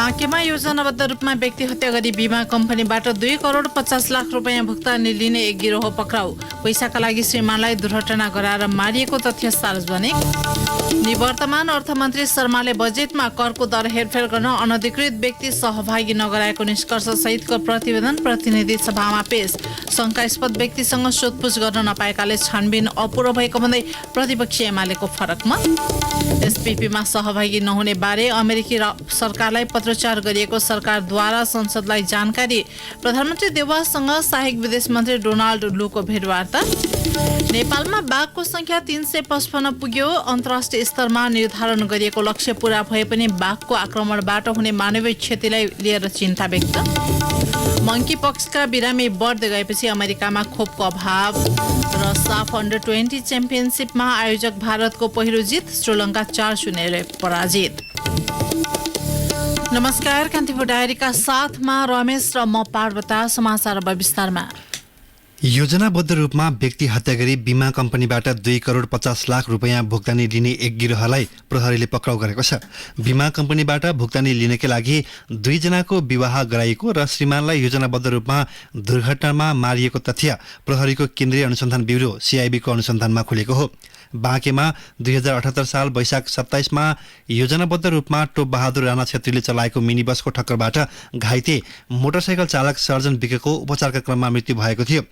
बाँकेमा योजनाबद्ध रूपमा व्यक्ति हत्या गरी बीमा कम्पनीबाट 2 करोड 50 लाख रुपियाँ भुक्तानी लिने एक गिरोह पक्राउ। पैसाका लागि श्रीमानलाई दुर्घटना गराएर मारिएको तथ्य सार्वजनिक। निवर्तमान अर्थमन्त्री शर्माले बजेटमा करको दर हेरफेर गर्न अनधिकृत व्यक्ति सहभागी नगराएको निष्कर्ष सहितको प्रतिवेदन प्रतिनिधि सभामा पेश। शङ्कास्पद व्यक्तिसँग सोधपुछ गर्न नपाएकाले छानबिन अपुरो भएको भन्दै प्रतिपक्षी एमालेको फरकमा। एसपीपीमा सहभागी नहुने बारे अमेरिकी सरकारलाई पत्रचार गरिएको सरकारद्वारा संसदलाई जानकारी। प्रधानमन्त्री देवाससँग सहायक विदेश मन्त्री डोनाल्ड लूको भेटवार्ता। नेपालमा बाघको संख्या 355 पुग्यो। अन्तर्राष्ट्रिय स्तरमा निर्धारण गरिएको लक्ष्य पूरा भए पनि बाघको आक्रमणबाट हुने मानवीय क्षतिलाई लिएर चिन्ता व्यक्त। मंकी पक्सका बिरामी बढ्दै गएपछि अमेरिकामा खोपको अभाव र साफ अन्डर 20 च्याम्पियनसिपमा आयोजक भारतको पहिलो जित। श्रीलङ्का 4-0 पराजित। नमस्कार, कान्तिपुर डायरीका साथमा रमेश र म पार्वता। समाचार अब विस्तारमा। योजनाबद्ध रूपमा व्यक्ति हत्या गरी बीमा कम्पनीबाट 2 करोड 50 लाख रुपियाँ भुक्तानी लिने एक गिरोहलाई प्रहरीले पक्राउ गरेको छ। बीमा कम्पनीबाट भुक्तानी लिनकै लागि 2 जनाको विवाह गराइएको र श्रीमानलाई योजनाबद्ध रूपमा दुर्घटनामा मारिएको तथ्य प्रहरीको केन्द्रीय अनुसन्धान ब्युरो सीआईबीको अनुसन्धानमा खुलेको हो। बाँकेमा 2078 साल वैशाख 27 मा योजनाबद्ध रूपमा टोप बहादुर राणा छेत्रीले चलाएको मिनी बसको ठक्करबाट घाइते मोटरसाइकल चालक सर्जन विकको उपचारका क्रममा मृत्यु भएको थियो।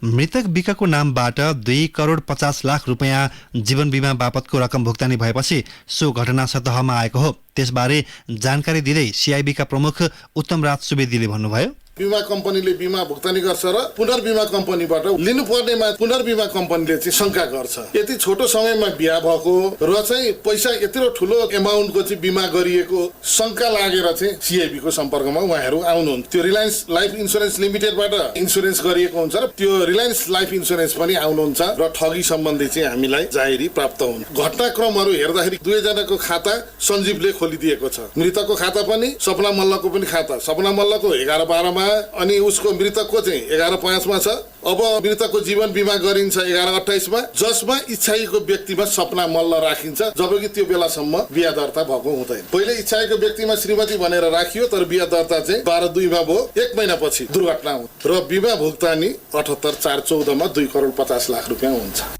मृतक विकको नामबाट 2 करोड 50 लाख रुपियाँ जीवन बीमा बापतको रकम भुक्तानी भएपछि सो घटना सतहमा आएको हो। त्यसबारे जानकारी दिँदै सीआईबीका प्रमुख उत्तम राज सुवेदीले भन्नुभयो, बीमा कम्पनीले बीमा भुक्तानी गर्छ र पुनर्बीमा कम्पनीबाट लिनुपर्नेमा पुनर्बीमा कम्पनीले चाहिँ शंका गर्छ। यति छोटो समयमा बिहा भएको र चाहिँ पैसा यत्रो ठुलो एमाउन्टको चाहिँ बीमा गरिएको शंका लागेर चाहिँ सीआईबी को सम्पर्कमा उहाँहरू आउनुहुन्छ। त्यो रिलायन्स लाइफ इन्स्योरेन्स लिमिटेडबाट इन्स्योरेन्स गरिएको हुन्छ र त्यो रिलायन्स लाइफ इन्स्योरेन्स पनि आउनुहुन्छ र ठगी सम्बन्धी चाहिँ हामीलाई जाहेरी प्राप्त हुन्छ। घटनाक्रमहरू हेर्दाखेरि 2 जनाको खाता सञ्जीवले खोलिदिएको छ। मृतकको खाता पनि सपना मल्लको पनि खाता। सपना मल्लको 11-12 मा अनि उसको मृतकको चाहिँ 11-5 मा छ। अब मृतकको जीवन बीमा गरिन्छ 11-28 मा, जसमा इच्छाएको व्यक्तिमा सपना मल्ल राखिन्छ, जबकि त्यो बेलासम्म बिहा दर्ता भएको हुँदैन। पहिले इच्छाएको व्यक्तिमा श्रीमती भनेर राखियो, तर बिहा दर्ता चाहिँ 12/2 मा भयो। 1 महिनापछि दुर्घटना हो र बिमा भुक्तानी 78/4/14 मा 2 करोड 50 लाख रुपियाँ हुन्छ।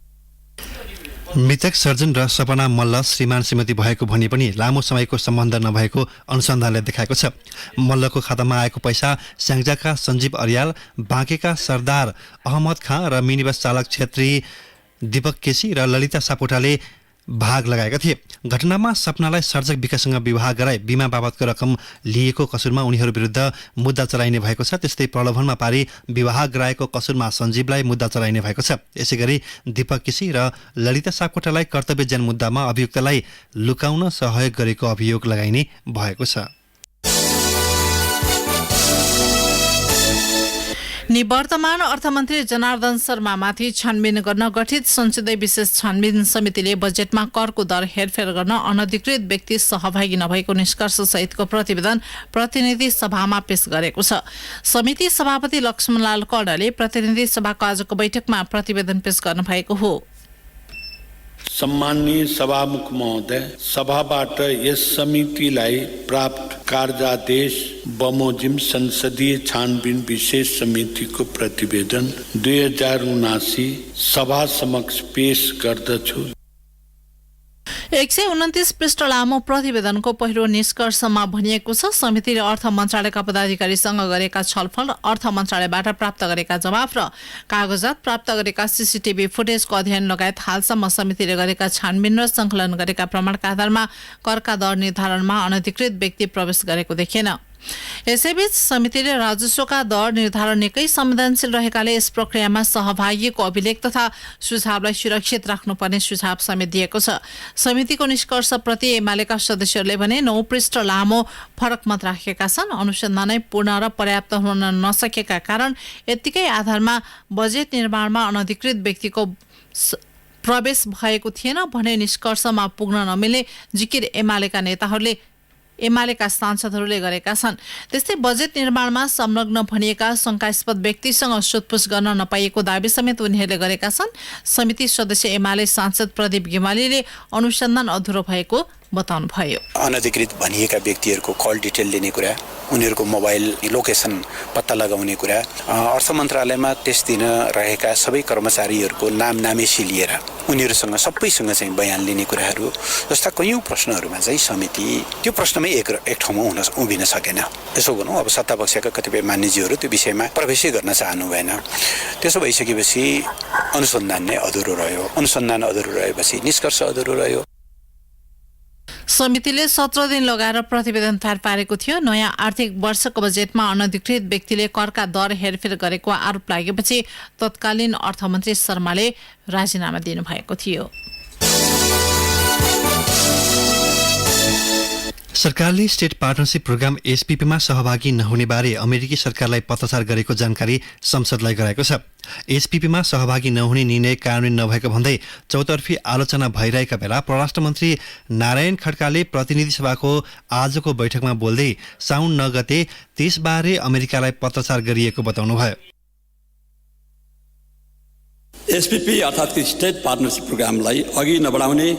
मृतक सर्जन र सपना मल्ल श्रीमान श्रीमती भएको भने पनि लामो समयको सम्बन्ध नभएको अनुसन्धानले देखाएको छ। मल्लको खातामा आएको पैसा स्याङ्जाका सञ्जीव अर्याल, बाँकेका सरदार अहमद खाँ र मिनी बस चालक छेत्री दीपक केसी र ललिता सापोटाले भाग लगाएका थिए। घटनामा सपनालाई सर्जक विकासँग विवाह गराई बीमा बाबतको रकम लिएको कसुरमा उनीहरू विरुद्ध मुद्दा चलाइने भएको छ। त्यस्तै प्रलोभनमा पारी विवाह गराएको कसुरमा सञ्जीवलाई मुद्दा चलाइने भएको छ। यसैगरी दीपक केसी र ललिता सापकोटालाई कर्तव्यज्ञान मुद्दामा अभियुक्तलाई लुकाउन सहयोग गरेको अभियोग लगाइने भएको छ। निवर्तमान अर्थमन्त्री जनार्दन शर्मामाथि छानबिन गर्न गठित संसदीय विशेष छानबिन समितिले बजेटमा करको दर हेरफेर गर्न अनधिकृत व्यक्ति सहभागी नभएको निष्कर्ष सहितको प्रतिवेदन प्रतिनिधि सभामा पेश गरेको छ। समिति सभापति लक्ष्मणलाल कर्णले प्रतिनिधि सभाको आजको बैठकमा प्रतिवेदन पेश गर्नुभएको हो। सम्माननीय सभामुख महोदय, सभाबाट यस समितिलाई प्राप्त कार्यादेश बमोजिम संसदीय छानबिन विशेष समितिको प्रतिवेदन 2079 सभा समक्ष पेश गर्दछु। 129 पृष्ठ लामो प्रतिवेदनको पहिलो निष्कर्षमा भनिएको छ, समितिले अर्थ मन्त्रालयका पदाधिकारीसँग गरेका छलफल, अर्थ मन्त्रालयबाट प्राप्त गरेका जवाफ र कागजात प्राप्त गरेका सीसीटीभी फुटेजको अध्ययन लगायत हालसम्म समितिले गरेका छानबिन र संकलन गरेका प्रमाणका आधारमा करका दर निर्धारणमा अनधिकृत व्यक्ति प्रवेश गरेको देखिएन। यसैबीच समितिले राजस्वका दर निर्धारण निकै संवेदनशील रहेकाले यस प्रक्रियामा सहभागीको अभिलेख तथा सुझावलाई सुरक्षित राख्नुपर्ने सुझाव समेत दिएको छ। समितिको निष्कर्षप्रति एमालेका सदस्यहरूले भने 9 पृष्ठ लामो फरक मत राखेका छन्। अनुसन्धानै पूर्ण र पर्याप्त हुन नसकेका कारण यत्तिकै आधारमा बजेट निर्माणमा अनधिकृत व्यक्तिको प्रवेश भएको थिएन भने निष्कर्षमा पुग्न नमिल्ने जिकिर एमालेका सांसदहरूले गरेका छन्। त्यस्तै बजेट निर्माणमा संलग्न भनिएका शंकास्पद व्यक्तिसँग सोधपुछ गर्न नपाइएको दाबी समेत उनीहरूले गरेका छन्। समिति सदस्य एमाले सांसद प्रदीप गेवालीले अनुसन्धान अधुरो भएको बताउनुभयो। अनधिकृत भनिएका व्यक्तिहरूको कल डिटेल लिने कुरा, उनीहरूको मोबाइल लोकेसन पत्ता लगाउने कुरा, अर्थ मन्त्रालयमा त्यस दिन रहेका सबै कर्मचारीहरूको नाम नामेसी लिएर उनीहरूसँग सबैसँग चाहिँ बयान लिने कुराहरू जस्ता कैयौँ प्रश्नहरूमा चाहिँ समिति त्यो प्रश्नमै एक ठाउँमा उभिन सकेन। यसो भनौँ, अब सत्तापक्षका कतिपय मान्यज्यूहरू त्यो विषयमा प्रवेशै गर्न चाहनु भएन। त्यसो भइसकेपछि अनुसन्धान नै अधुरो रह्यो। अनुसन्धान अधुरो रहेपछि निष्कर्ष अधुरो रह्यो। समितिले 17 दिन लगाएर प्रतिवेदन तयार पारेको थियो। नयाँ आर्थिक वर्षको बजेटमा अनधिकृत व्यक्तिले करका दर हेरफेर गरेको आरोप लागेपछि तत्कालीन अर्थमन्त्री शर्माले राजीनामा दिनुभएको थियो। सरकारले स्टेट पार्टनरशिप प्रोग्राम एसपीपीमा सहभागी नहुने बारे अमेरिकी सरकारलाई पत्राचार गरेको जानकारी संसदलाई गराएको छ। एसपीपीमा सहभागी नहुने निर्णय कार्यान्वयन नभएको भन्दै चौतर्फी आलोचना भइरहेका बेला परराष्ट्र मन्त्री नारायण खड्काले प्रतिनिधि सभाको आजको बैठकमा बोल्दै साउन 9 गते त्यसबारे अमेरिकालाई पत्राचार गरिएको बताउनुभयो। एसपीपी अर्थात् स्टेट पार्टनरशिप प्रोग्रामलाई अघि नबढाउने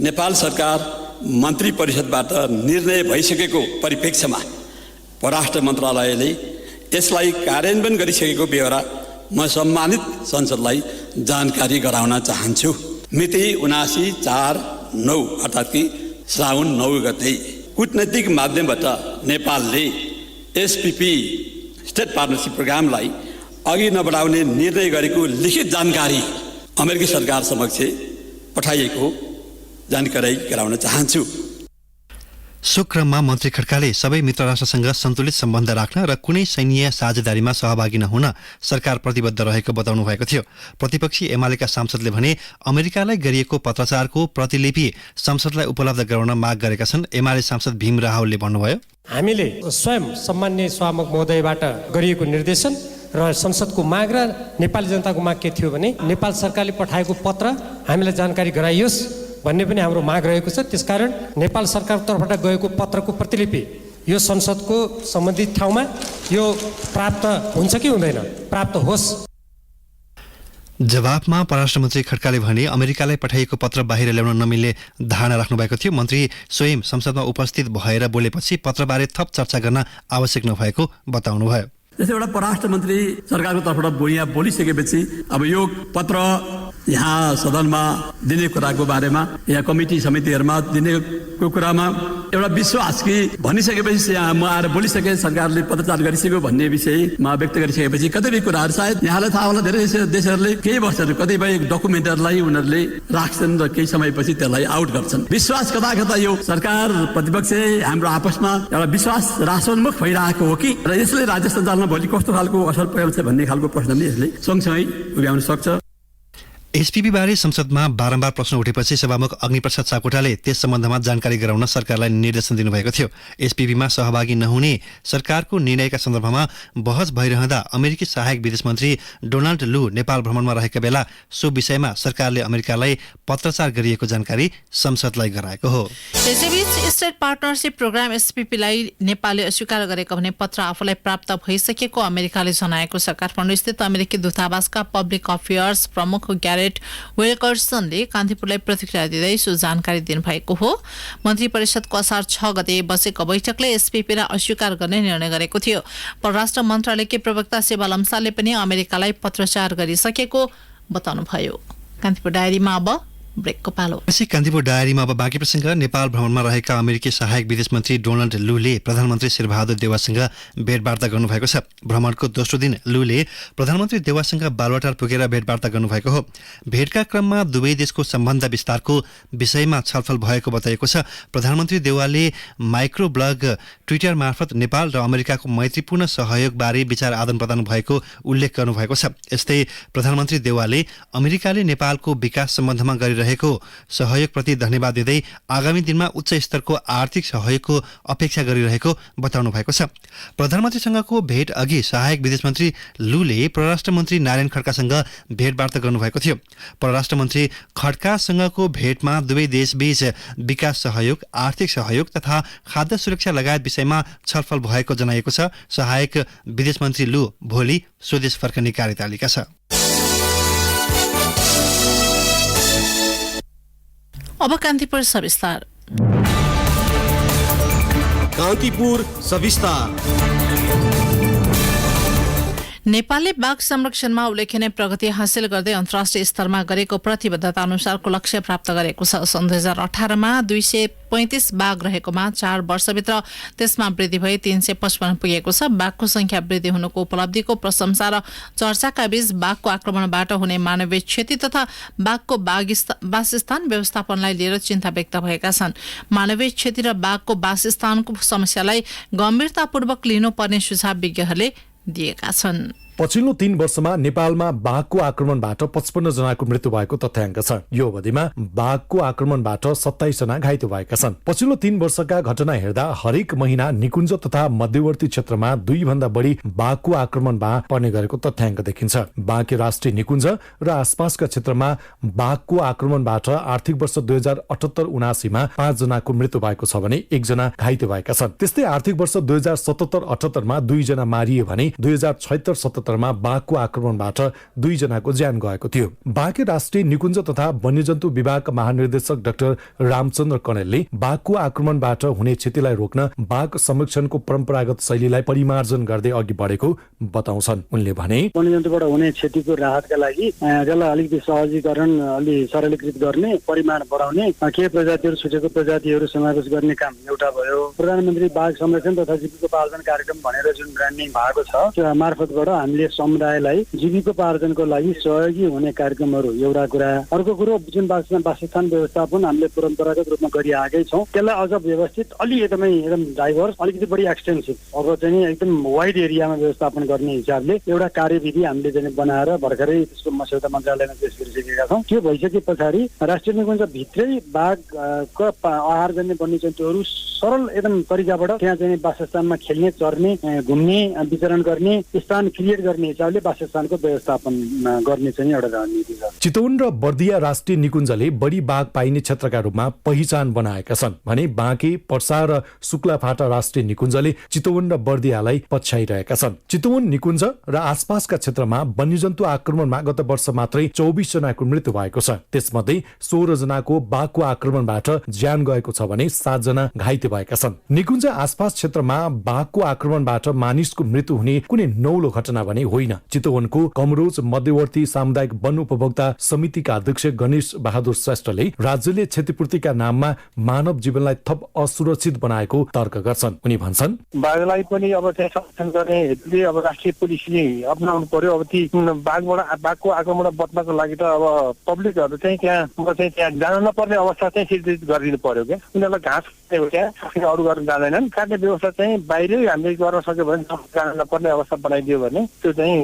नेपाल सरकार मन्त्री परिषदबाट निर्णय भइसकेको परिप्रेक्ष्यमा परराष्ट्र मन्त्रालयले यसलाई कार्यान्वयन गरिसकेको बेहोरा म सम्मानित संसदलाई जानकारी गराउन चाहन्छु। मिति 79/4/9 अर्थात् कि श्रावण 9 गते कूटनैतिक माध्यमबाट नेपालले एसपीपी स्टेट पार्टनरशिप प्रोग्रामलाई अघि नबढाउने निर्णय गरेको लिखित जानकारी अमेरिकी सरकार समक्ष पठाइएको जानकारी गराउन चाहन्छु। सो क्रममा मन्त्री खड्काले सबै मित्र राष्ट्रसँग सन्तुलित सम्बन्ध राख्न र कुनै सैन्य साझेदारीमा सहभागी नहुन सरकार प्रतिबद्ध रहेको बताउनु भएको थियो। प्रतिपक्षी एमालेका सांसदले भने अमेरिकालाई गरिएको पत्राचारको प्रतिलिपि संसदलाई उपलब्ध गराउन माग गरेका छन्। एमाले सांसद भीम रावलले भन्नुभयो, हामीले स्वयं सम्मान्य सभामुख महोदयबाट गरिएको निर्देशन र संसदको माग र नेपाली जनताको माग के थियो भने नेपाल सरकारले पठाएको पत्र हामीलाई जानकारी गराइयोस् भन्ने पनि हाम्रो माग रहेको छ। त्यसकारण नेपाल सरकारको तर्फबाट गएको पत्रको प्रतिलिपि यो संसदको सम्बन्धित ठाउँमा यो प्राप्त हुन्छ कि हुँदैन, प्राप्त होस्। जवाफमा परराष्ट्र मन्त्री खड्काले भने अमेरिकालाई पठाइएको पत्र बाहिर ल्याउन नमिल्ने धारणा राख्नु भएको थियो। मन्त्री स्वयं संसदमा उपस्थित भएर बोलेपछि पत्रबारे थप चर्चा गर्न आवश्यक नभएको बताउनुभयो। त्यसै एउटा परराष्ट्र मन्त्री सरकारको तर्फबाट यहाँ बोलिसकेपछि अब यो पत्र यहाँ सदनमा दिने कुराको बारेमा यहाँ कमिटी समितिहरूमा दिनेको कुरामा एउटा विश्वास कि भनिसकेपछि यहाँ म आएर बोलिसकेँ, सरकारले पत्रचार गरिसक्यो भन्ने विषयमा व्यक्त गरिसकेपछि कतिपय कुराहरू सायद यहाँलाई थाहा होला, धेरै देशहरूले केही वर्षहरू कतिपय डकुमेन्टहरूलाई उनीहरूले राख्छन् र केही समयपछि त्यसलाई आउट गर्छन्। विश्वास कता कता यो सरकार प्रतिपक्ष हाम्रो आपसमा एउटा विश्वास रासोन्मुख भइरहेको हो कि र यसले राज्य सञ्चालनमा भोलि कस्तो खालको असर पुर्याउँछ भन्ने खालको प्रश्न पनि यसले सँगसँगै उभ्याउन सक्छ। एसपीपी बारे संसदमा बारम्बार प्रश्न उठेपछि सभामुख अग्निप्रसाद सापकोटाले त्यस सम्बन्धमा जानकारी गराउन सरकारलाई निर्देशन दिनुभएको थियो। एसपीपीमा सहभागी नहुने सरकारको निर्णयका सन्दर्भमा बहस भइरहँदा अमेरिकी सहायक विदेश मन्त्री डोनाल्ड लू नेपाल भ्रमणमा रहेका बेला सो विषयमा सरकारले अमेरिकालाई पत्रचार गरिएको जानकारी संसदलाई गराएको हो। यसैबीच स्टेट पार्टनरशिप प्रोग्राम एसपीपीलाई नेपालले अस्वीकार गरेको भने पत्र आफूलाई प्राप्त भइसकेको अमेरिकाले जनाएको छ। काठमाडौँ स्थित अमेरिकी दूतावासका पब्लिक अफेयर्स प्रमुख विल्कर्सनले कान्तिपुरलाई प्रतिक्रिया दिँदै सो जानकारी दिनुभएको हो। मन्त्री परिषदको असार 6 गते बसेको बैठकले एसपीपीलाई अस्वीकार गर्ने निर्णय गरेको थियो। परराष्ट्र मन्त्रालयकी प्रवक्ता सेवा लम्सालले पनि अमेरिकालाई पत्रचार गरिसकेको बताउनुभयो। कान्तिपुर डायरीमा अब ब्रेकको पालो। कान्तिपुर डायरीमा अब बाँकी प्रसङ्ग। नेपाल भ्रमणमा रहेका अमेरिकी सहायक विदेश मन्त्री डोनाल्ड लूले प्रधानमन्त्री शेरबहादुर देउवासँग भेटवार्ता गर्नुभएको छ। भ्रमणको दोस्रो दिन लूले प्रधानमन्त्री देउवासँग बालुवाटार पुगेर भेटवार्ता गर्नुभएको हो। भेटका क्रममा दुवै देशको सम्बन्ध विस्तारको विषयमा छलफल भएको बताइएको छ। प्रधानमन्त्री देउवाले माइक्रो ब्लग ट्विटर मार्फत नेपाल र अमेरिकाको मैत्रीपूर्ण सहयोगबारे विचार आदान प्रदान भएको उल्लेख गर्नुभएको छ। यस्तै प्रधानमन्त्री देउवाले अमेरिकाले नेपालको विकास सम्बन्धमा गरिरहेको सहयोगप्रति धन्यवाद दिँदै आगामी दिनमा उच्च स्तरको आर्थिक सहयोगको अपेक्षा गरिरहेको बताउनु भएको छ। प्रधानमन्त्रीसँगको भेट अघि सहायक विदेश मन्त्री लूले परराष्ट्र मन्त्री नारायण खड्कासँग भेटवार्ता गर्नुभएको थियो। परराष्ट्र मन्त्री खड्कासँगको भेटमा दुवै देशबीच विकास सहयोग, आर्थिक सहयोग तथा खाद्य सुरक्षा लगायत विषयमा छलफल भएको जनाइएको छ। सहायक विदेश मन्त्री लू भोलि स्वदेश फर्कने कार्यतालिका छ। अब कान्तिपुर सविस्तार। कान्तिपुर सविस्तार। नेपालले बाघ संरक्षणमा उल्लेखनीय प्रगति हासिल गर्दै अन्तर्राष्ट्रिय स्तरमा गरेको प्रतिबद्धता अनुसारको लक्ष्य प्राप्त गरेको छ। सन् 2018मा 235 बाघ रहेकोमा 4 वर्षभित्र त्यसमा वृद्धि भई 355 पुगेको छ। बाघको संख्या वृद्धि हुनुको उपलब्धिको प्रशंसा र चर्चाका बीच बाघको आक्रमणबाट हुने मानवीय क्षति तथा बाघको वासस्थान व्यवस्थापनलाई लिएर चिन्ता व्यक्त भएका छन्। मानवीय क्षति र बाघको वासस्थानको समस्यालाई गम्भीरतापूर्वक लिनुपर्ने सुझाव विज्ञहरूले दिएका छन्। पछिल्लो 3 वर्षमा नेपालमा बाघको आक्रमणबाट 55 जनाको मृत्यु भएको तथ्याङ्क छ। यो अवधिमा बाघको आक्रमणबाट 27 जना घाइते भएका छन्। पछिल्लो 3 वर्षका घटना हेर्दा हरेक महिना निकुञ्ज तथा मध्यवर्ती क्षेत्रमा 2 भन्दा बढी बाघको आक्रमणमा पर्ने गरेको तथ्याङ्क देखिन्छ। बाँके राष्ट्रिय निकुञ्ज र आसपासका क्षेत्रमा बाघको आक्रमणबाट आर्थिक वर्ष 2078-79 मा 5 जनाको मृत्यु भएको छ भने 1 जना घाइते भएका छन्। त्यस्तै आर्थिक वर्ष 2077-78 मा 2 जना मारिए भने 2076-77 मा बाघको आक्रमणबाट 2 जनाको ज्यान गएको थियो। बाँके राष्ट्रिय निकुञ्ज तथा वन्यजन्तु विभागका महानिर्देशक डाक्टर रामचन्द्र कणेलले बाघको आक्रमणबाट हुने क्षतिलाई रोक्न बाघ संरक्षणको परम्परागत शैलीलाई परिमार्जन गर्दै अघि बढेको बताउँछन्। उनले भने वन्यजन्तुबाट हुने क्षतिको राहतका लागि त्यसलाई अलिकति सहजीकरण अलि सरलीकृत गर्ने, परिमाण बढाउने, के प्रजातिहरू छुटेको प्रजातिहरू समावेश गर्ने काम एउटा भयो। प्रधानमन्त्री बाघ संरक्षण तथा जीविकोपार्जन कार्यक्रम भनेर जुन ब्रान्डिङ भएको छ त्यो मार्फतबाट हामीले समुदायलाई जीविकोपार्जनको लागि सहयोगी हुने कार्यक्रमहरू एउटा कुरा। अर्को कुरो जुन वासस्थान व्यवस्थापन हामीले परम्परागत रूपमा गरिआएकै छौँ त्यसलाई अझ व्यवस्थित एकदम डाइभर्स अलिकति बढी एक्सटेन्सिभ अब चाहिँ एकदम वाइड एरियामा व्यवस्थापन गर्ने हिसाबले एउटा कार्यविधि हामीले चाहिँ बनाएर भर्खरै त्यसको मस्यौदा मन्त्रालयमा पेश गरिसकेका छौँ। त्यो भइसके पछाडि राष्ट्रिय निकुञ्ज भित्रै बाघको आहारजन्य वन्यजन्तुहरू सरल एकदम तरिकाबाट त्यहाँ चाहिँ वासस्थानमा खेल्ने, चर्ने, घुम्ने, विचरण गर्ने स्थान क्रिएट गर्ने हिसाबले वासस्थानको व्यवस्थापन गर्ने चाहिँ एउटा रणनीति छ। चितवन र बर्दिया राष्ट्रिय निकुञ्जले बढी बाघ पाइने क्षेत्रका रूपमा पहिचान बनाएका छन् भने बाँके, पर्सा र शुक्लाफाटा राष्ट्रिय निकुञ्जले चितवन र बर्दियालाई पछ्याइरहेका छन्। चितवन निकुञ्ज र आसपासका क्षेत्रमा वन्यजन्तु आक्रमणमा गत वर्ष मात्रै 24 जनाको मृत्यु भएको छ। त्यसमध्ये 16 जनाको बाघको आक्रमणबाट ज्यान गएको छ भने 7 जना घाइते भएका छन्। निकुञ्ज आसपास क्षेत्रमा बाघको आक्रमणबाट मानिसको मृत्यु हुने कुनै नौलो घटना भने होइन। चितवनको कमरोज मध्यवर्ती सामुदायिक वन उपभोक्ता समितिका अध्यक्ष गणेश बहादुर श्रेष्ठले राज्यले क्षतिपूर्तिका नाममा मानव जीवनलाई थप असुरक्षित बनाएको तर्क गर्छन्। उनी भन्छन् बाघलाई पनि अब चाहिँ संरक्षण गर्ने हेतुले अब राष्ट्रिय पुलिसले अपनाउनु पर्यो। अब ती बाघको आक्रमणबाट बच्नको लागि त अब पब्लिकहरू चाहिँ त्यहाँ जान नपर्ने अवस्था चाहिँ सिर्जित गरिदिनु पर्यो क्या। उनीहरूलाई घाँस त्यहाँ अरू गर्न जाँदैनन्। काट्ने व्यवस्था चाहिँ बाहिरै हामीले गर्न सक्यो भने जान नपर्ने अवस्था बनाइदियो भने त्यो चाहिँ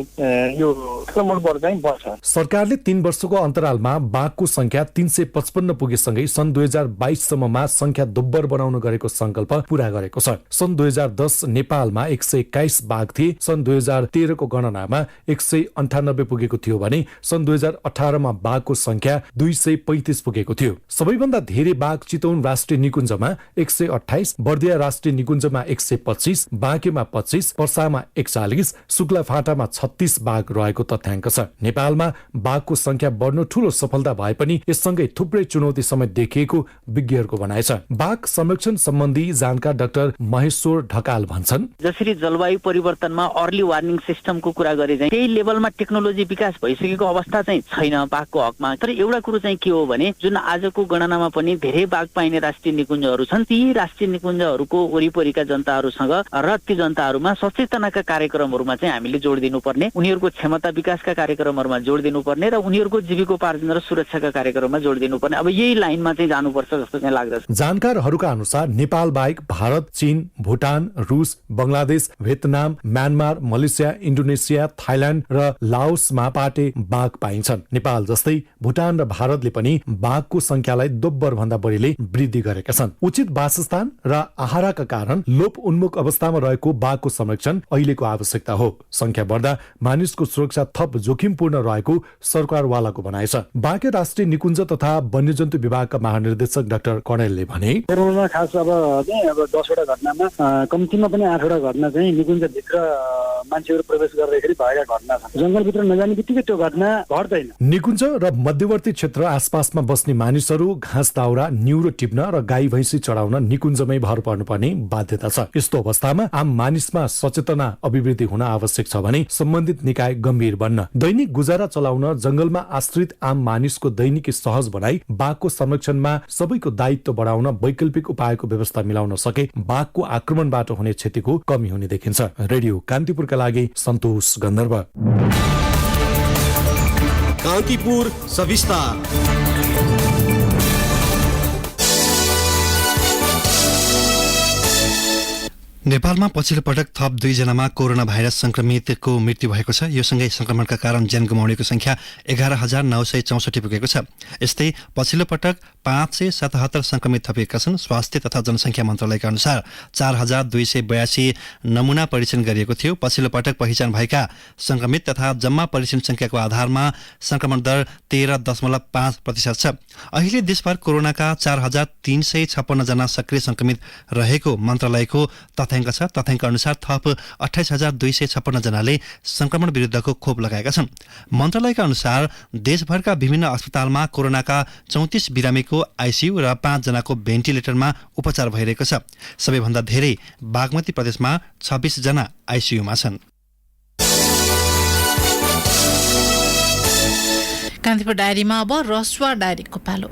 यो आक्रमणबाट चाहिँ बच्छ। सरकारले 3 वर्षको अन्तरालमा बाघको संख्या 355 पुगेसँगै सन् 2022 सम्ममा संख्या दोब्बर बनाउन गरेको संकल्प पूरा गरेको छ। सन् 2010 नेपालमा 121 बाघ थिए। सन् 2013 को गणनामा 198 पुगेको थियो भने सन् 2018 मा बाघको संख्या 235 पुगेको थियो। सबैभन्दा धेरै बाघ चितवन राष्ट्रिय निकुञ्जमा 128, बर्दिया राष्ट्रिय निकुञ्जमा 125, बाँकेमा 25, पर्सामा 41, शुक्लाफाटामा 36 बाघ रहेको तथ्याङ्क छ। नेपालमा बाघको संख्या बढ्नु ठूलो सफलता भए पनि यससँगै थुप्रै चुनौती समेत देखिएको विज्ञहरूको भनाइ छ। बाघ संरक्षण सम्बन्धी जानकार डाक्टर महेश्वर ढकाल भन्छन् जसरी जलवायु परिवर्तनमा अर्ली वार्निङ सिस्टमको कुरा गरे चाहिँ त्यही लेभलमा टेक्नोलोजी विकास भइसकेको अवस्था चाहिँ छैन बाघको हकमा। तर एउटा कुरो चाहिँ के हो भने जुन आजको गणनामा पनि धेरै बाघ पाइने राष्ट्रिय निकुञ्जहरू छन् ती राष्ट्रिय निकुञ्जहरूको वरिपरिका जनताहरूसँग र ती जनताहरूमा सचेतनाका कार्यक्रमहरूमा चाहिँ हामीले जोड दिनुपर्ने, उनीहरूको क्षमता विकासका कार्यक्रमहरूमा जोड दिनुपर्ने र उनीहरूको जीविकोपार्जन र सुरक्षाका कार्यक्रममा जोड दिनुपर्ने। अब यही लाइनमा चाहिँ जानुपर्छ जस्तो चाहिँ लाग्दछ। जानकारहरूका अनुसार नेपाल बाहेक भारत, चीन, भुटान, रुस, Bangladesh, Vietnam, Myanmar, Malaysia, Indonesia, Thailand र लाओसमा पाटे बाघ पाइन्छन्। नेपाल जस्तै भुटान र भारतले पनि बाघको संख्यालाई दोब्बर भन्दा बढीले वृद्धि गरेका छन्। उचित वासस्थान र आहारका कारण लोप उन्मुख अवस्थामा रहेको बाघको संरक्षण अहिलेको आवश्यकता हो। संख्या संख्या बढ्दा मानिसको सुरक्षा थप जोखिमपूर्ण रहेको सरकारवालाको भनाइ छ। बाँके राष्ट्रिय निकुञ्ज तथा वन्यजन्तु विभागका महानिर्देशक डाक्टर कणेलले भने कोरोना खास अब 10वटा घटनामा कम्तीमा पनि 8वटा घटना चाहिँ निकुञ्जभित्र मान्छेहरू प्रवेश गर्दाखेरि भएका घटना छन्। जङ्गलभित्र नजाने बित्तिकै त्यो घटना घट्दैन। निकुञ्ज र मध्यवर्ती क्षेत्र आसपासमा बस्ने मानिसहरू घाँस दाउरा न्युरो टिप्न र गाई भैँसी चढाउन निकुञ्जमै भर पर्नुपर्ने बाध्यता छ। यस्तो अवस्थामा आम मानिसमा सचेतना अभिवृद्धि हुन आवश्यक छ भने सम्बन्धित निकाय गम्भीर बन्न, दैनिक गुजारा चलाउन जंगलमा आश्रित आम मानिसको दैनिकी सहज बनाई बाघको संरक्षणमा सबैको दायित्व बढाउन वैकल्पिक उपायको व्यवस्था मिलाउन सके बाघको आक्रमणबाट हुने क्षतिको कमी हुने देखिन्छ। रेडियो कान्तिपुरका लागि सन्तोष गन्धर्व। कान्तिपुर सविस्तार। नेपालमा पछिल्लो पटक थप 2 जनामा कोरोना भाइरस संक्रमितको मृत्यु भएको छ। यो सँगै संक्रमणका कारण ज्यान गुमाउनेको संख्या 11,964 पुगेको छ। यस्तै पछिल्लो पटक 577 संक्रमित थपिएका छन्। स्वास्थ्य तथा जनसङ्ख्या मन्त्रालयका अनुसार 4,282 नमुना परीक्षण गरिएको थियो। पछिल्लो पटक पहिचान भएका संक्रमित तथा जम्मा परीक्षण संख्याको आधारमा संक्रमण दर 13.5% छ। अहिले देशभर कोरोनाका 4,356 जना सक्रिय संक्रमित रहेको मन्त्रालयको तथ्याङ्क छ। तथ्याङ्क अनुसार थप 28,256 जनाले संक्रमण विरुद्धको खोप लगाएका छन्। मन्त्रालयका अनुसार देशभरका विभिन्न अस्पतालमा कोरोनाका 34 बिरामीको आइसियु र 5 जनाको भेन्टिलेटरमा उपचार भइरहेको छ। सबैभन्दा धेरै बागमती प्रदेशमा 26 जना आइसियुमा छन्। कान्तिपुर डायरीमा अब रसुवा डायरीको पालो।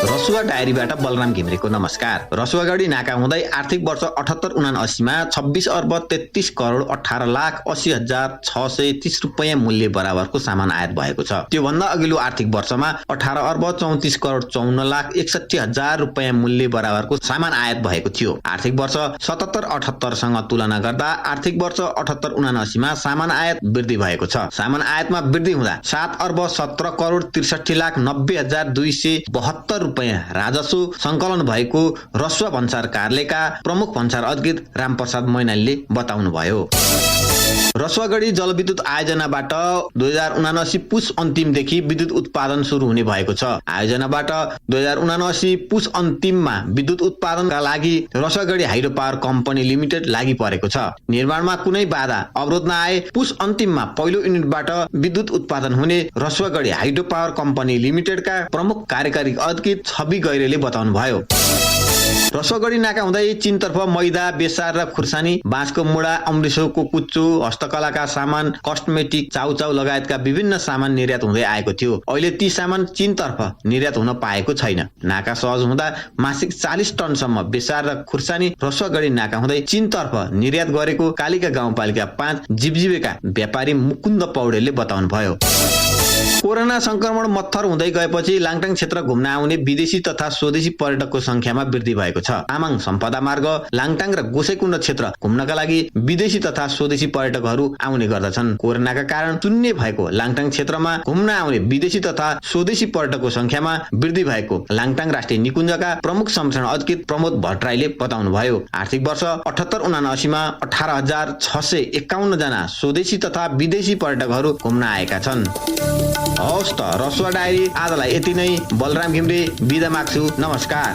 रसुवा डायरीबाट बलराम घिमिरेको नमस्कार। रसुवागढी नाका हुँदै आर्थिक वर्ष 78-79 मा 26 अर्ब 33 करोड 18 लाख 80,630 रुपैयाँ मूल्य बराबरको सामान आयात भएको छ। त्योभन्दा अघिल्लो आर्थिक वर्षमा 18 अर्ब 34 करोड 54 लाख 61,000 रुपैयाँ मूल्य बराबरको सामान आयात भएको थियो। आर्थिक वर्ष 77-78 सँग तुलना गर्दा आर्थिक वर्ष 78-79 मा सामान आयात वृद्धि भएको छ। सामान आयातमा वृद्धि हुँदा 7 अर्ब 17 करोड 63 लाख 90,272 रुपैयाँ राजस्व संकलन भएको रसुवा भन्सार कार्यालयका प्रमुख भन्सार अधिकृत रामप्रसाद मैनालीले बताउनुभयो। रसुवागढी जलविद्युत आयोजनाबाट 2079 पुस अन्तिमदेखि विद्युत उत्पादन सुरु हुने भएको छ। आयोजनाबाट 2079 पुस अन्तिममा विद्युत उत्पादनका लागि Rasuwagadhi hydro power company limited लागि परेको छ। निर्माणमा कुनै बाधा अवरोध नआए पुस अन्तिममा पहिलो युनिटबाट विद्युत उत्पादन हुने रसुवागढी हाइड्रो पावर कम्पनी लिमिटेडका प्रमुख कार्यकारी अधिकृत छवि गैरेले बताउनुभयो। रसुवागढी नाका हुँदै चीनतर्फ मैदा, बेसार र खुर्सानी, बाँसको मुढा, अमृतसरको कुच्चो, हस्तकलाका सामान, कस्मेटिक, चाउचाउ लगायतका विभिन्न सामान निर्यात हुँदै आएको थियो। अहिले ती सामान चीनतर्फ निर्यात हुन पाएको छैन। नाका सहज हुँदा मासिक 40 टनसम्म बेसार र खुर्सानी रसुवागढी नाका हुँदै चीनतर्फ निर्यात गरेको कालिका गाउँपालिका 5 जीवजीविका व्यापारी मुकुन्द पौडेलले बताउनुभयो। कोरोना संक्रमण मत्थर हुँदै गएपछि लाङटाङ क्षेत्र घुम्न आउने विदेशी तथा स्वदेशी पर्यटकको संख्यामा वृद्धि भएको छ। तामाङ सम्पदा मार्ग, लाङटाङ र गोसेकुण्ड क्षेत्र घुम्नका लागि विदेशी तथा स्वदेशी पर्यटकहरू आउने गर्दछन्। कोरोनाका कारण शून्य भएको लाङटाङ क्षेत्रमा घुम्न आउने विदेशी तथा स्वदेशी पर्यटकको संख्यामा वृद्धि भएको लाङटाङ राष्ट्रिय निकुञ्जका प्रमुख संरक्षण अधिकृत प्रमोद भट्टराईले बताउनुभयो। आर्थिक वर्ष 78-79 मा 18,651 जना स्वदेशी तथा विदेशी पर्यटकहरू घुम्न आएका छन्। हवस् त रसुवा डायरी आजलाई यति नै। बलराम घिमिरे बिदा माग्छु। नमस्कार।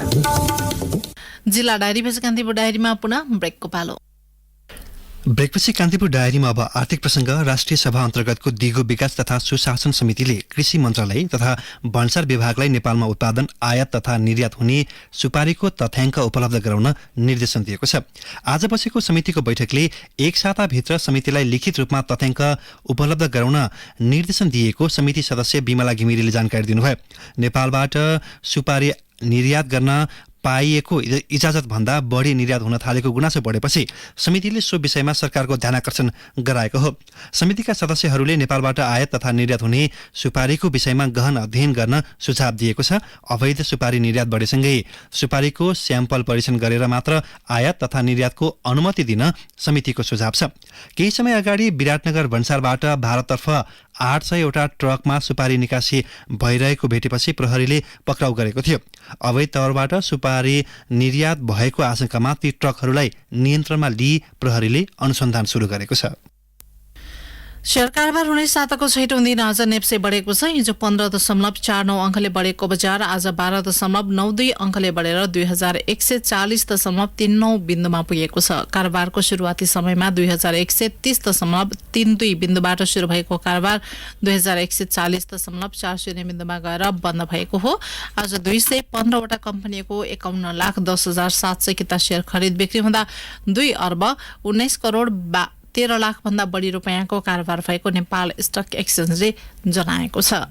जिल्ला डायरीपछि कान्तिपुर डायरीमा पुनः ब्रेकको पालो। ब्रेकपछि कान्तिपुर डायरीमा अब आर्थिक प्रसङ्ग। राष्ट्रिय सभा अन्तर्गतको दिगो विकास तथा सुशासन समितिले कृषि मन्त्रालय तथा भन्सार विभागलाई नेपालमा उत्पादन, आयात तथा निर्यात हुने सुपारीको तथ्याङ्क उपलब्ध गराउन निर्देशन दिएको छ। आज बसेको समितिको बैठकले एक साताभित्र समितिलाई लिखित रूपमा तथ्याङ्क उपलब्ध गराउन निर्देशन दिएको समिति सदस्य बिमला घिमिरेले जानकारी दिनुभयो। नेपालबाट सुपारी निर्यात गर्न पाइएको इजाजत भन्दा बढी निर्यात हुन थालेको गुनासो बढेपछि समितिले सो विषयमा सरकारको ध्यानाकर्षण गराएको हो। समितिका सदस्यहरूले नेपालबाट आयात तथा निर्यात हुने सुपारीको विषयमा गहन अध्ययन गर्न सुझाव दिएको छ। अवैध सुपारी निर्यात बढेसँगै सुपारीको स्याम्पल परीक्षण गरेर मात्र आयात तथा निर्यातको अनुमति दिन समितिको सुझाव छ। केही समय अगाडि विराटनगर भन्सारबाट भारततर्फ 800 वटा ट्रकमा सुपारी निकासी भइरहेको भेटेपछि प्रहरीले पक्राउ गरेको थियो। अवैध तौरबाट सुपारी निर्यात भएको आशंकामा ती ट्रकहरूलाई नियन्त्रणमा लिई प्रहरीले अनुसन्धान सुरु गरेको छ। शेयर कारोबार हुने साताको छैटौं दिन आज नेप्से बढेको छ। हिजो 15.49 अङ्कले बढेको बजार आज 12.92 अङ्कले बढेर 2140.39 बिन्दुमा पुगेको छ। कारोबारको सुरुवाती समयमा 2130.32 बिन्दुबाट सुरु भएको कारोबार 2140.40 बिन्दुमा गएर बन्द भएको हो। आज 215 वटा कम्पनीको 51,10,700 शेयर खरिद बिक्री हुँदा 2 अर्ब 19 करोड 13 लाख भन्दा बढी रुपैयाँको कारोबार भएको नेपाल स्टक एक्सचेन्जले जनाएको छ।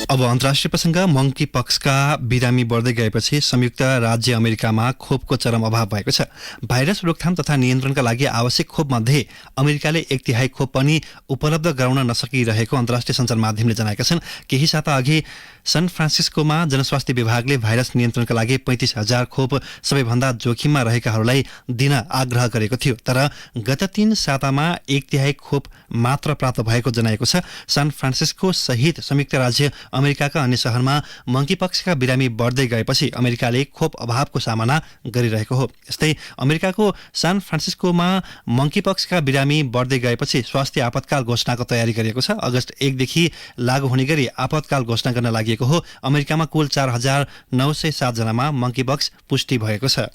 अब अन्तर्राष्ट्रिय प्रसंग मंकी पक्सका बिरामी बढ्दै गएपछि संयुक्त राज्य अमेरिकामा खोपको चरम अभाव भएको छ। भाइरस रोकथाम तथा नियन्त्रणका लागि आवश्यक खोप मध्ये अमेरिकाले 1/3 खोप पनि उपलब्ध गराउन नसकिरहेको अन्तर्राष्ट्रिय सञ्चार माध्यमले जनाएका छन्। केही साता अघि सान फ्रान्सिस्कोमा जनस्वास्थ्य विभागले भाइरस नियन्त्रणका लागि 35,000 खोप सबैभन्दा जोखिममा रहेकाहरूलाई दिन आग्रह गरेको थियो, तर गत 3 सातामा 1/3 खोप मात्र प्राप्त भएको जनाएको छ। सान फ्रान्सिस्को सहित संयुक्त राज्य अमेरिकाका अन्य शहरमा मंकीपक्सका बिरामी बढ्दै गएपछि अमेरिकाले खोप अभावको सामना गरिरहेको हो। यस्तै अमेरिकाको सान फ्रान्सिस्कोमा मंकीपक्सका बिरामी बढ्दै गएपछि स्वास्थ्य आपतकाल घोषणाको तयारी गरिएको छ। अगस्त 1 देखि लागू हुने गरी आपतकाल घोषणा गर्न लागि हो। अमेरिकामा कुल 4,907 जनामा मंकीपक्स पुष्टि भएको छ।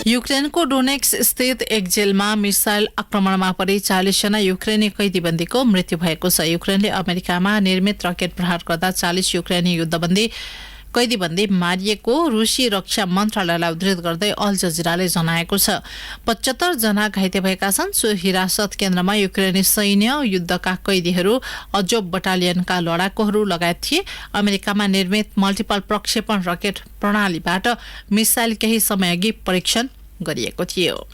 युक्रेनको डोनेक्स स्थित एक जेलमा मिसाइल आक्रमणमा परि 40 जना युक्रेनी कैदीबन्दीको मृत्यु भएको छ। युक्रेनले अमेरिकामा निर्मित रकेट प्रहार गर्दा 40 युक्रेनी कैदीबन्दी मारिएको रुसी रक्षा मन्त्रालयलाई उद्धृत गर्दै अल जजिराले जनाएको छ। 75 जना घाइते भएका छन्। सो हिरासत केन्द्रमा युक्रेनी सैन्य, युद्धका कैदीहरू, अजोब बटालियनका लडाकुहरू लगायत थिए। अमेरिकामा निर्मित मल्टिपल प्रक्षेपण रकेट प्रणालीबाट मिसाइल केही समयअघि परीक्षण गरिएको थियो।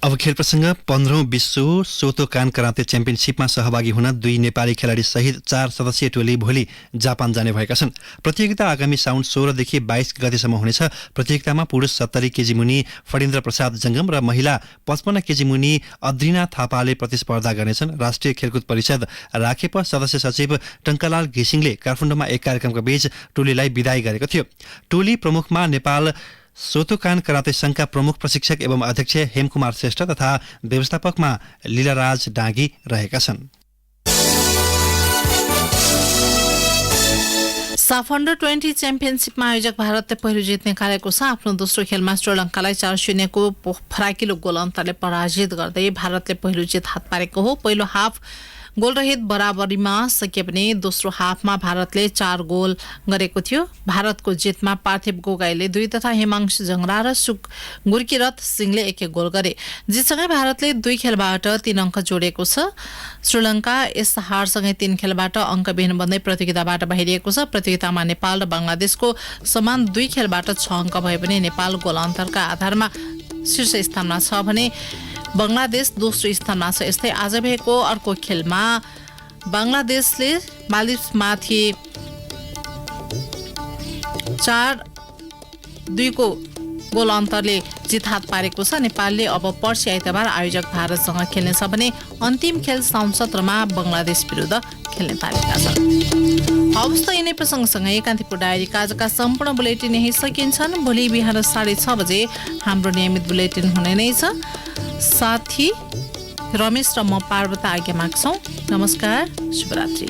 अब खेल प्रसंग 15औं विश्व सोतोकान कराते च्याम्पियनशिपमा सहभागी हुन 2 नेपाली खेलाडी सहित 4 सदस्यीय टोली भोलि जापान जाने भएका छन्। प्रतियोगिता आगामी साउन 16 देखि 22 गतेसम्म हुनेछ। प्रतियोगितामा पुरुष 70 केजी मुनि फणिन्द्र प्रसाद जंगम र महिला 55 केजी मुनि अद्रिना थापाले प्रतिस्पर्धा गर्नेछन्। राष्ट्रिय खेलकुद परिषद राखेप सदस्य सचिव टंकालाल घिसिङले काठमाडौँमा एक कार्यक्रमका बीच टोलीलाई बिदाई गरेको थियो। टोली प्रमुखमा नेपाल सोतोकान कराते संघका प्रमुख प्रशिक्षक एवं अध्यक्ष हेमकुमार श्रेष्ठ तथा व्यवस्थापकमा लीलाराज डाँगी रहेका छन्। साफ अन्डर 20 च्याम्पियनशिपमा आयोजक भारतले पहिलो जित निकालेको छ। आफ्नो दोस्रो खेलमा श्रीलङ्कालाई 4-0 को फराकिलो गोल अन्तरले पराजित गर्दै भारतले पहिलो जित हात पारेको हो। पहिलो हाफ गोलरहित बराबरीमा सके पनि दोस्रो हाफमा भारतले 4 गोल गरेको थियो। भारतको जितमा पार्थिव गोगाईले 2 तथा हिमांशु जंगरा र गुर्कीरथ सिंहले 1-1 गोल गरे। जितसँगै भारतले 2 खेलबाट 3 अङ्क जोडेको छ। श्रीलङ्का यस हारसँगै 3 खेलबाट अङ्कविहीन बन्दै प्रतियोगिताबाट बाहिरिएको छ। प्रतियोगितामा नेपाल र बंगलादेशको समान 2 खेलबाट 6 अङ्क भए पनि नेपाल गोल अन्तरका आधारमा शीर्ष स्थानमा छ भने बंगलादेश दोस्रो स्थानमा छ। यस्तै आज भएको अर्को खेलमा बंगलादेशले मालदिभ्समाथि 4-2 को गोल अन्तरले जित हात पारेको छ। नेपालले अब पर्सि आइतबार आयोजक भारतसँग खेल्नेछ भने अन्तिम खेल साउन 17मा बंगलादेश विरुद्ध खेल्ने तालिका छ। हवस् त यिनै प्रसङ्गसँगै कान्तिपुर डायरीका आजका सम्पूर्ण बुलेटिन यही सकिन्छन्। भोलि बिहान 6:30 बजे हाम्रो नियमित बुलेटिन हुने नै छ। साथी रमेश र म पार्वता आज्ञा माग्छौँ। नमस्कार, शुभरात्रि।